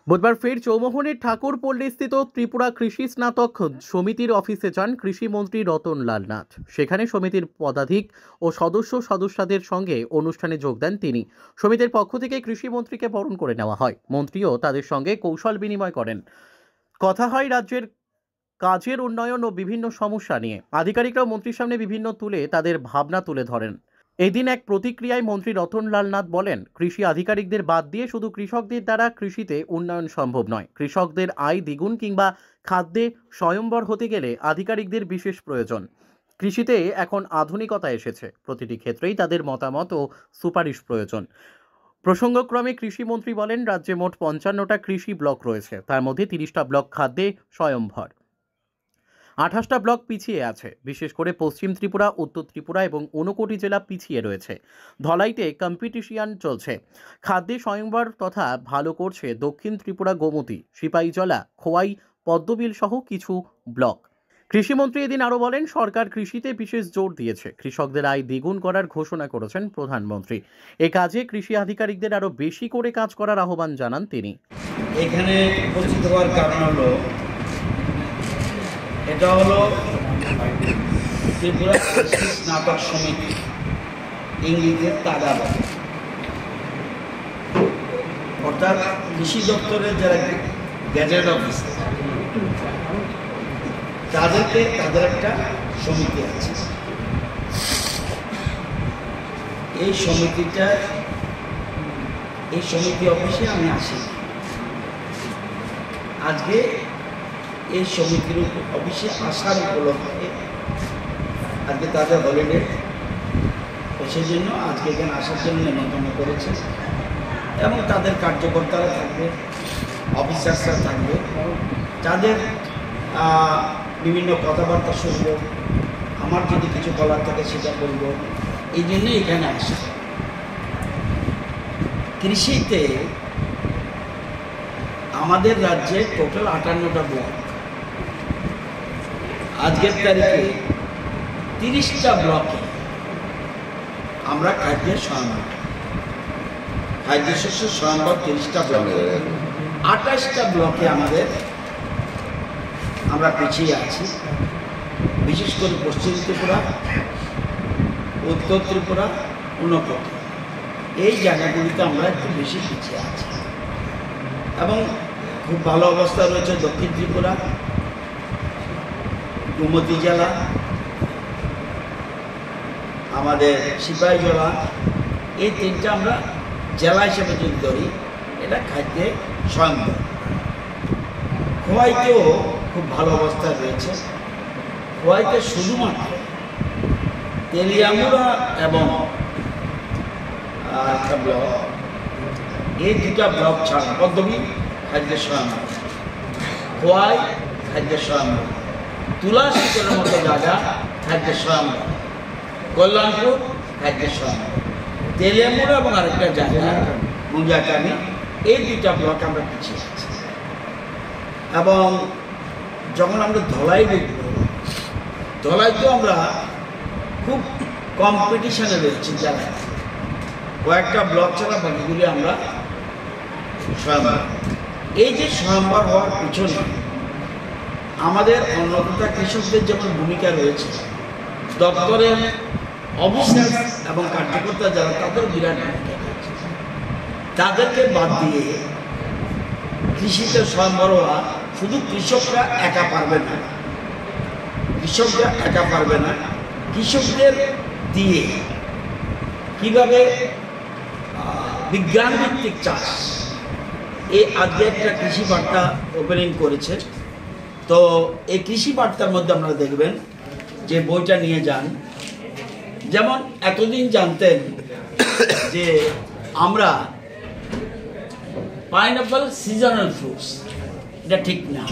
বুধবার ফের চৌমোহনের ঠাকুরপল্লীস্থিত ত্রিপুরা কৃষি স্নাতক সমিতির অফিসে যান কৃষিমন্ত্রী রতনলাল নাথ। সেখানে সমিতির পদাধিক ও সদস্যদের সঙ্গে অনুষ্ঠানে যোগ দেন তিনি। সমিতির পক্ষ থেকে কৃষিমন্ত্রীকে বরণ করে নেওয়া হয়। মন্ত্রীও তাদের সঙ্গে কৌশল বিনিময় করেন। কথা হয় রাজ্যের কাজের উন্নয়ন ও বিভিন্ন সমস্যা নিয়ে। আধিকারিকরাও মন্ত্রীর সামনে বিভিন্ন তাদের ভাবনা তুলে ধরেন। এদিন এক প্রতিক্রিয়ায় মন্ত্রী রতনলাল নাথ বলেন, কৃষি আধিকারিকদের বাদ দিয়ে শুধু কৃষকদের দ্বারা কৃষিতে উন্নয়ন সম্ভব নয়। কৃষকদের আয় দ্বিগুণ কিংবা খাদ্যে স্বয়ম্বর হতে গেলে আধিকারিকদের বিশেষ প্রয়োজন। কৃষিতে এখন আধুনিকতা এসেছে, প্রতিটি ক্ষেত্রেই তাদের মতামত ও সুপারিশ প্রয়োজন। প্রসঙ্গক্রমে কৃষিমন্ত্রী বলেন, রাজ্যে মোট ৫৫টা কৃষি ব্লক রয়েছে, তার মধ্যে ৩০টা ব্লক খাদ্যে স্বয়ম্ভর, ২৮টা ব্লক পিছিয়ে আছে। বিশেষ করে পশ্চিম ত্রিপুরা, উত্তর ত্রিপুরা এবং ঊনকোটি জেলা পিছিয়ে রয়েছে। ধলাইতে কম্পিটিশন চলছে। খাদ্যে স্বয়ংবর তথা ভালো করছে দক্ষিণ ত্রিপুরা, গোমতী, সিপাহীজলা, খোয়াই, পদ্মবিল সহ কিছু ব্লক। কৃষিমন্ত্রী এদিন আরও বলেন, সরকার কৃষিতে বিশেষ জোর দিয়েছে। কৃষকদের আয় দ্বিগুণ করার ঘোষণা করেছেন প্রধানমন্ত্রী। এ কাজে কৃষি আধিকারিকদের আরও বেশি করে কাজ করার আহ্বান জানান তিনি। এখানে উপস্থিত হওয়ার কারণ হলো, এটা হলো ত্রিপুরা কৃষি স্নাতক সমিতি, ইংরেজিতে তাগা বলে, অর্থাৎ কৃষি দপ্তরের যারা গ্যাজেট অফিসার তাদের একটা সমিতি আছে। এই সমিতি অফিসে আমি আসি। আজকে এই সমিতির অফিসে আসার উপলক্ষে আজকে তাদের হলিডে, সেই জন্য আজকে এখানে আসার জন্য নিমন্ত্রণ করেছে এবং তাদের কার্যকর্তারা থাকবে, অফিসার্সরা থাকবে, তাদের বিভিন্ন কথাবার্তা শুনবো, আমার যদি কিছু বলার থাকে সেটা বলবো, এই জন্যই এখানে আসা। কৃষিতে আমাদের রাজ্যে টোটাল ৫৮টা ব্লক, আজকের তারিখে ৩০টা ব্লকে আমরা খাদ্য শস্য স্বয়ম্বর ৩০টা ব্লকে, ২৮টা ব্লকে আমরা পিছিয়ে আছি। বিশেষ করে পশ্চিম ত্রিপুরা, উত্তর ত্রিপুরা, ঊনকোটি, এই জায়গাগুলিতে আমরা একটু বেশি পিছিয়ে আছি এবং খুব ভালো অবস্থা রয়েছে দক্ষিণ ত্রিপুরা, গোমতী জেলা, আমাদের সিপাহীজলা, এই তিনটা আমরা জেলা হিসেবে যদি ধরি, এটা খাদ্যে স্বয়ম্বর। খোয়াইতেও খুব ভালো অবস্থায় রয়েছে। খোয়াইতে শুধুমাত্র তেলিয়ামুড়া এবং একটা ব্লক, এই দুটা ব্লক ছাড়া পদ্মবিল খাদ্য স্বয়ম্বর, খোয়াই খাদ্য স্বয়ম্বর, তুলাশিকের মতো জায়গা খাদ্য স্বয়ম্বর, কল্যাণপুর খাদ্য স্বয়ম্বর, তেলিয়ামুড়া এবং আরেকটা জায়গা মুঞ্জাকানি, এই দুইটা ব্লক আমরা পিছিয়ে আছি। এবং যখন আমরা ধলাই দেখব, ধলাইতেও আমরা খুব কম্পিটিশনে রয়েছি জেলায়, কয়েকটা ব্লক ছাড়া বাকিগুলি আমরা স্বয়ম্বর। এই যে স্বয়ম্বর হওয়ার পিছনে আমাদের অন্নদাতা কৃষকদের যেমন ভূমিকা রয়েছে, দপ্তরের অফিসার এবং কার্যকর্তা যারা, তাদের বিরাট ভূমিকা রয়েছে। তাদেরকে বাদ দিয়ে কৃষিতে স্বয়ম্বর হওয়া শুধু কৃষকরা একা পারবে না, কৃষকদের দিয়ে কিভাবে বিজ্ঞান ভিত্তিক চাষ, এই আজকে একটা কৃষি বার্তা ওপেনিং করেছে। তো এই কৃষি বার্তার মধ্যে আপনারা দেখবেন যে বইটা নিয়ে যান। যেমন এতদিন জানতেন যে আমরা পাইনঅ্যাপল সিজনাল ফ্রুটস, এটা ঠিক না।